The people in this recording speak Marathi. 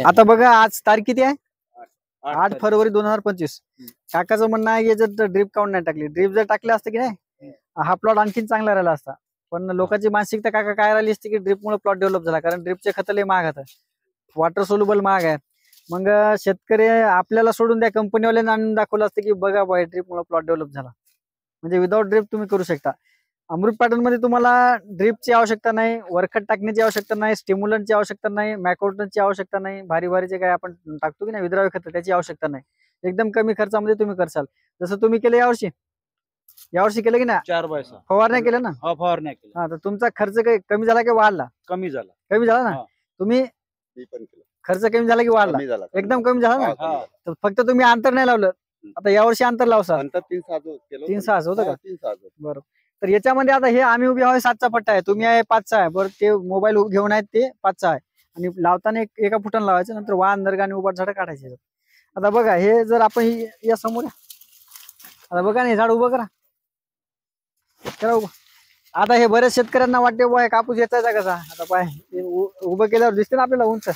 आता बघा आज तारीख किती आहे? 8 फरवरी 2025. काकाचं म्हणणं आहे की जर ड्रीप काउंट नाही टाकली, ड्रीप जर टाकले असते की नाही हा प्लॉट आणखीन चांगला राहिला असता. पण लोकांची मानसिकता काका काय राहिली असते की ड्रीपमुळे प्लॉट डेव्हलप झाला, कारण ड्रीपचे खत लय महाग आहेत, वॉटर सोल्युबल महाग आहे. मग शेतकरी आपल्याला सोडून त्या कंपनीवाल्याने आणून दाखवलं असतं की बघा बाय ड्रीपमुळे प्लॉट डेव्हलप झाला. म्हणजे विदाउट ड्रीप तुम्ही करू शकता. अमृत पॅटर्न मध्ये तुम्हाला ड्रीपची आवश्यकता नाही, वरखत टाकण्याची आवश्यकता नाही, स्टिम्युलंटची आवश्यकता नाही, मॅकोटनची आवश्यकता नाही, भारी भारीचे काय आपण टाकतो की नाही विद्राव्य खत त्याची आवश्यकता नाही. एकदम कमी खर्चामध्ये तुम्ही करसाल. जसं तुम्ही केलं यावर्षी केलं की ना 4x6 फवारण्या केल्या ना? फवारण्या केल्या. हा, तर तुमचा खर्च काही कमी झाला की वाढला? कमी झाला. कमी झाला ना. तुम्ही खर्च कमी झाला की वाढला? एकदम कमी झाला ना. तर फक्त तुम्ही अंतर नाही लावलं. आता यावर्षी अंतर लावसा 3-6 होतं का? बरोबर. तर याच्यामध्ये आता हे आम्ही उभे आहे 7चा पट्टा आहे, तुम्ही आहे 5चा आहे. बरं ते मोबाईल घेऊन आहेत ते 5चा आहे, आणि लावताना एका फुटानं लावायचं, नंतर वाहन दर्गा आणि उभाट झाड काढायचे. आता बघा हे जर आपण या समोर आता बघा ना, हे झाड उभं करा उभं. आता हे बऱ्याच शेतकऱ्यांना वाटते कापूस याचा कसा, आता पाय उभं केल्यावर दिसते ना आपल्याला उंच.